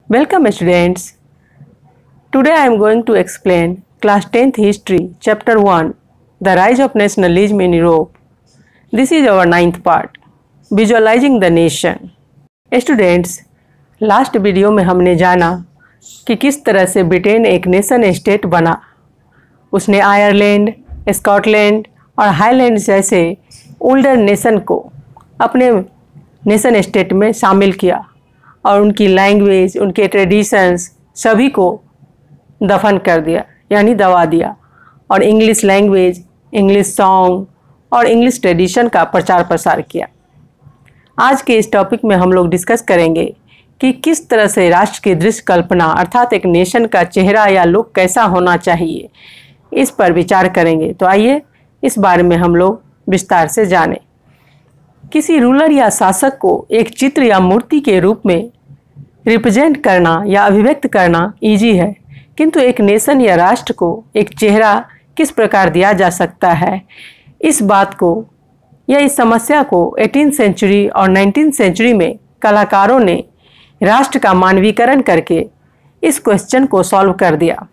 Welcome students. Today I am going to explain class 10th history chapter 1 The Rise of Nationalism in Europe. This is our 9th part Visualizing the Nation. Students, last video में हमने जाना कि किस तरह से Britain एक nation state बना। उसने आयरलैंड, स्कॉटलैंड और हाईलैंड जैसे ओल्डर नेशन को अपने नेशन स्टेट में शामिल किया और उनकी लैंग्वेज, उनके ट्रेडिशंस सभी को दफन कर दिया यानी दबा दिया और इंग्लिश लैंग्वेज, इंग्लिश सॉन्ग और इंग्लिश ट्रेडिशन का प्रचार प्रसार किया। आज के इस टॉपिक में हम लोग डिस्कस करेंगे कि किस तरह से राष्ट्र की दृश्य कल्पना अर्थात एक नेशन का चेहरा या लुक कैसा होना चाहिए, इस पर विचार करेंगे। तो आइए इस बारे में हम लोग विस्तार से जानें। किसी रूलर या शासक को एक चित्र या मूर्ति के रूप में रिप्रेजेंट करना या अभिव्यक्त करना इजी है, किंतु एक नेशन या राष्ट्र को एक चेहरा किस प्रकार दिया जा सकता है, इस बात को या इस समस्या को 18th सेंचुरी और 19th सेंचुरी में कलाकारों ने राष्ट्र का मानवीकरण करके इस क्वेश्चन को सॉल्व कर दिया।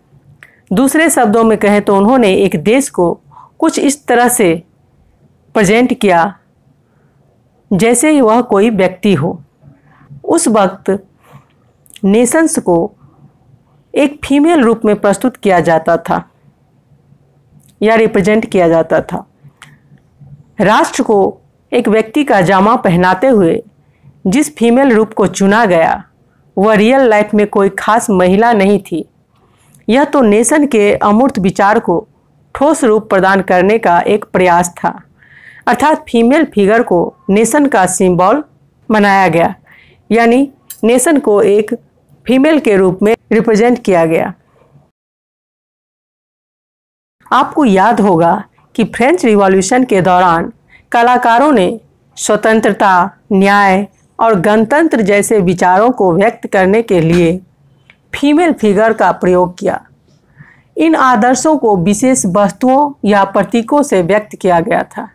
दूसरे शब्दों में कहें तो उन्होंने एक देश को कुछ इस तरह से प्रेजेंट किया जैसे वह कोई व्यक्ति हो। उस वक्त नेशंस को एक फीमेल रूप में प्रस्तुत किया जाता था या रिप्रेजेंट किया जाता था। राष्ट्र को एक व्यक्ति का जामा पहनाते हुए जिस फीमेल रूप को चुना गया वह रियल लाइफ में कोई खास महिला नहीं थी। यह तो नेशन के अमूर्त विचार को ठोस रूप प्रदान करने का एक प्रयास था, अर्थात फीमेल फिगर को नेशन का सिंबल बनाया गया, यानी नेशन को एक फीमेल के रूप में रिप्रेजेंट किया गया। आपको याद होगा कि फ्रेंच रिवॉल्यूशन के दौरान कलाकारों ने स्वतंत्रता, न्याय और गणतंत्र जैसे विचारों को व्यक्त करने के लिए फीमेल फिगर का प्रयोग किया। इन आदर्शों को विशेष वस्तुओं या प्रतीकों से व्यक्त किया गया था।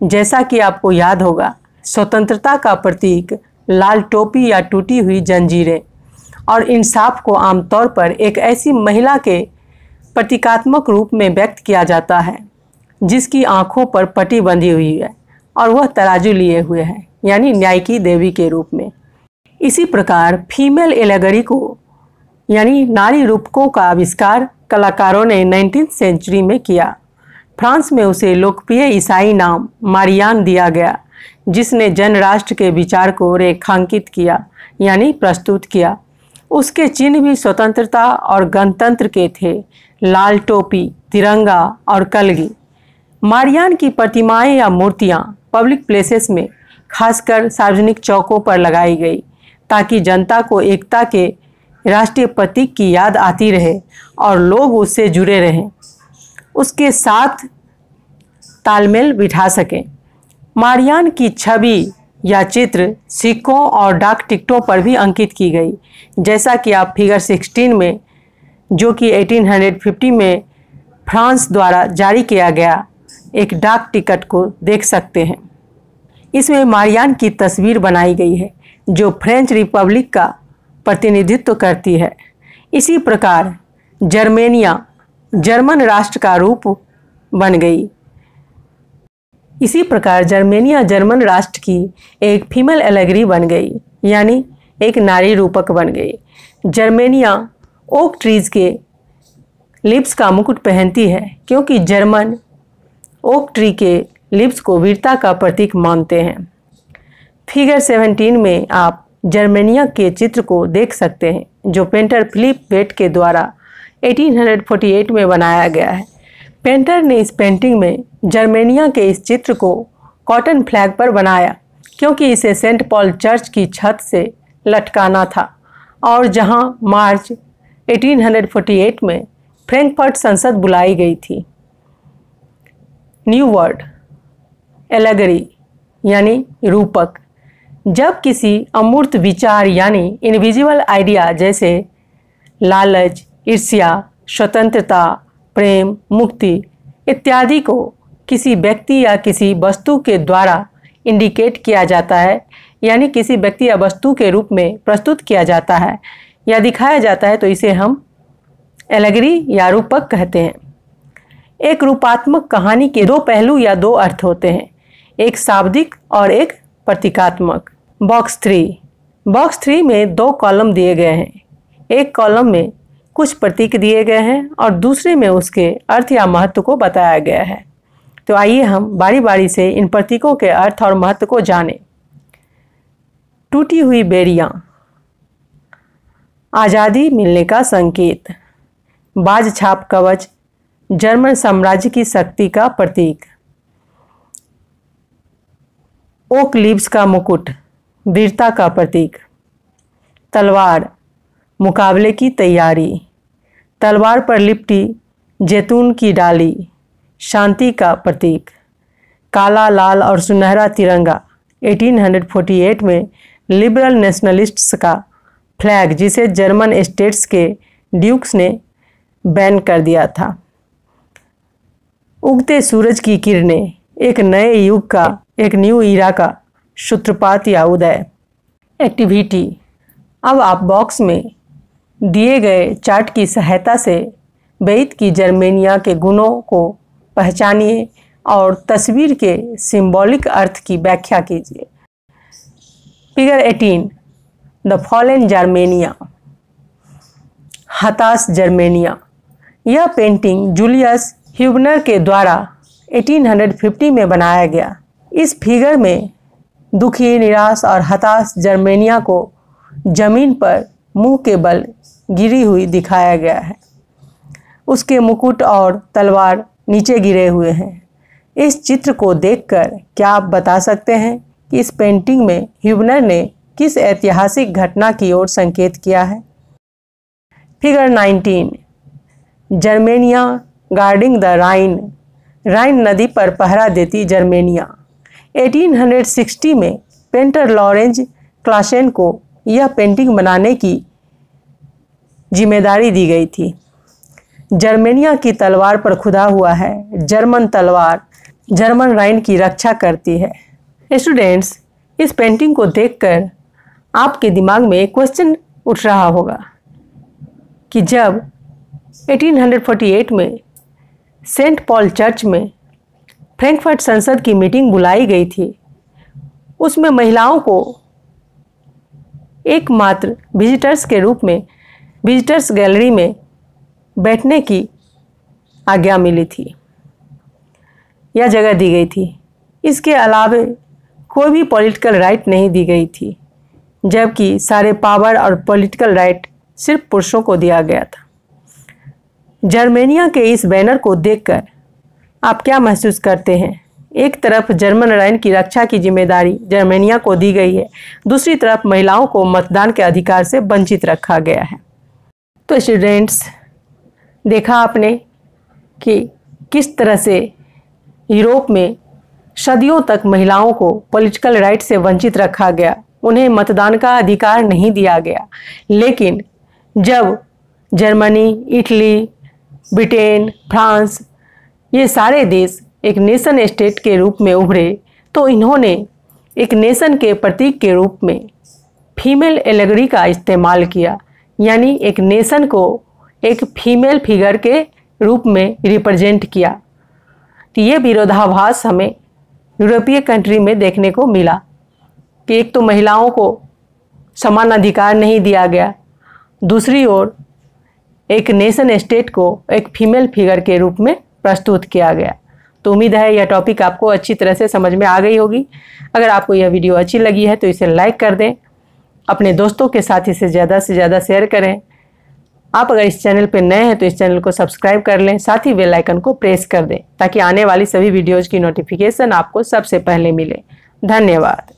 जैसा कि आपको याद होगा, स्वतंत्रता का प्रतीक लाल टोपी या टूटी हुई जंजीरें और इंसाफ को आमतौर पर एक ऐसी महिला के प्रतीकात्मक रूप में व्यक्त किया जाता है जिसकी आंखों पर पट्टी बंधी हुई है और वह तराजू लिए हुए है, यानी न्याय की देवी के रूप में। इसी प्रकार फीमेल एलेगरी को यानी नारी रूपकों का आविष्कार कलाकारों ने 19th सेंचुरी में किया। फ्रांस में उसे लोकप्रिय ईसाई नाम मारियान दिया गया, जिसने जन राष्ट्र के विचार को रेखांकित किया यानी प्रस्तुत किया। उसके चिन्ह भी स्वतंत्रता और गणतंत्र के थे, लाल टोपी, तिरंगा और कलगी। मारियान की प्रतिमाएं या मूर्तियां पब्लिक प्लेसेस में, खासकर सार्वजनिक चौकों पर लगाई गई ताकि जनता को एकता के राष्ट्रीय प्रतीक की याद आती रहे और लोग उससे जुड़े रहें, उसके साथ तालमेल बिठा सकें। मारियान की छवि या चित्र सिक्कों और डाक टिकटों पर भी अंकित की गई, जैसा कि आप फिगर 16 में, जो कि 1850 में फ्रांस द्वारा जारी किया गया एक डाक टिकट को देख सकते हैं। इसमें मारियान की तस्वीर बनाई गई है जो फ्रेंच रिपब्लिक का प्रतिनिधित्व करती है। इसी प्रकार जर्मेनिया जर्मन राष्ट्र का रूप बन गई। इसी प्रकार जर्मेनिया जर्मन राष्ट्र की एक फीमेल एलेगरी बन गई, यानी एक नारी रूपक बन गई। जर्मेनिया ओक ट्रीज के लिप्स का मुकुट पहनती है क्योंकि जर्मन ओक ट्री के लिप्स को वीरता का प्रतीक मानते हैं। फिगर 17 में आप जर्मेनिया के चित्र को देख सकते हैं जो पेंटर फिलिप वेट के द्वारा 1848 में बनाया गया है। पेंटर ने इस पेंटिंग में जर्मेनिया के इस चित्र को कॉटन फ्लैग पर बनाया क्योंकि इसे सेंट पॉल चर्च की छत से लटकाना था और जहां मार्च 1848 में फ्रैंकफर्ट संसद बुलाई गई थी। न्यू वर्ड एलेगरी यानी रूपक, जब किसी अमूर्त विचार यानी इनविजिबल आइडिया जैसे लालच, ईर्ष्या, स्वतंत्रता, प्रेम, मुक्ति इत्यादि को किसी व्यक्ति या किसी वस्तु के द्वारा इंडिकेट किया जाता है, यानी किसी व्यक्ति या वस्तु के रूप में प्रस्तुत किया जाता है, या दिखाया जाता है तो इसे हम एलेगरी या रूपक कहते हैं। एक रूपात्मक कहानी के दो पहलू या दो अर्थ होते हैं, एक शाब्दिक और एक प्रतीकात्मक। बॉक्स 3 में दो कॉलम दिए गए हैं। एक कॉलम में कुछ प्रतीक दिए गए हैं और दूसरे में उसके अर्थ या महत्व को बताया गया है। तो आइए हम बारी बारी से इन प्रतीकों के अर्थ और महत्व को जानें। टूटी हुई बेड़ियाँ, आज़ादी मिलने का संकेत। बाज छाप कवच, जर्मन साम्राज्य की शक्ति का प्रतीक। ओक लीव्स का मुकुट, वीरता का प्रतीक। तलवार, मुकाबले की तैयारी। तलवार पर लिपटी जैतून की डाली, शांति का प्रतीक। काला, लाल और सुनहरा तिरंगा, 1848 में लिबरल नेशनलिस्ट्स का फ्लैग जिसे जर्मन स्टेट्स के ड्यूक्स ने बैन कर दिया था। उगते सूरज की किरणें, एक नए युग का, एक न्यू ईरा का सूत्रपात या उदय। एक्टिविटी, अब आप बॉक्स में दिए गए चार्ट की सहायता से बेईत की जर्मेनिया के गुणों को पहचानिए और तस्वीर के सिंबॉलिक अर्थ की व्याख्या कीजिए। फिगर 18, द फॉलन जर्मेनिया, हताश जर्मेनिया। यह पेंटिंग जूलियस ह्यूबनर के द्वारा 1850 में बनाया गया। इस फिगर में दुखी, निराश और हताश जर्मेनिया को जमीन पर मुंह के बल गिरी हुई दिखाया गया है। उसके मुकुट और तलवार नीचे गिरे हुए हैं। इस चित्र को देखकर क्या आप बता सकते हैं कि इस पेंटिंग में ह्यूबनर ने किस ऐतिहासिक घटना की ओर संकेत किया है? फिगर 19, जर्मेनिया गार्डिंग द राइन। राइन नदी पर पहरा देती जर्मेनिया। 1860 में पेंटर लॉरेंज क्लासेन को यह पेंटिंग बनाने की जिम्मेदारी दी गई थी। जर्मेनिया की तलवार पर खुदा हुआ है, जर्मन तलवार जर्मन राइन की रक्षा करती है। स्टूडेंट्स, इस पेंटिंग को देखकर आपके दिमाग में एक क्वेश्चन उठ रहा होगा कि जब 1848 में सेंट पॉल चर्च में फ्रैंकफर्ट संसद की मीटिंग बुलाई गई थी, उसमें महिलाओं को एकमात्र विजिटर्स के रूप में विजिटर्स गैलरी में बैठने की आज्ञा मिली थी या जगह दी गई थी। इसके अलावा कोई भी पॉलिटिकल राइट नहीं दी गई थी, जबकि सारे पावर और पॉलिटिकल राइट सिर्फ पुरुषों को दिया गया था। जर्मेनिया के इस बैनर को देखकर आप क्या महसूस करते हैं? एक तरफ जर्मन राइन की रक्षा की जिम्मेदारी जर्मेनिया को दी गई है, दूसरी तरफ महिलाओं को मतदान के अधिकार से वंचित रखा गया है। तो स्टूडेंट्स, देखा आपने कि किस तरह से यूरोप में सदियों तक महिलाओं को पॉलिटिकल राइट से वंचित रखा गया, उन्हें मतदान का अधिकार नहीं दिया गया। लेकिन जब जर्मनी, इटली, ब्रिटेन, फ्रांस, ये सारे देश एक नेशन स्टेट के रूप में उभरे तो इन्होंने एक नेशन के प्रतीक के रूप में फीमेल एलेगरी का इस्तेमाल किया, यानी एक नेशन को एक फीमेल फिगर के रूप में रिप्रेजेंट किया। तो ये विरोधाभास हमें यूरोपीय कंट्री में देखने को मिला कि एक तो महिलाओं को समान अधिकार नहीं दिया गया, दूसरी ओर एक नेशन स्टेट को एक फीमेल फिगर के रूप में प्रस्तुत किया गया। तो उम्मीद है यह टॉपिक आपको अच्छी तरह से समझ में आ गई होगी। अगर आपको यह वीडियो अच्छी लगी है तो इसे लाइक कर दें, अपने दोस्तों के साथ इसे ज़्यादा से ज़्यादा शेयर करें। आप अगर इस चैनल पर नए हैं तो इस चैनल को सब्सक्राइब कर लें, साथ ही बेल आइकन को प्रेस कर दें ताकि आने वाली सभी वीडियोज़ की नोटिफिकेशन आपको सबसे पहले मिले। धन्यवाद।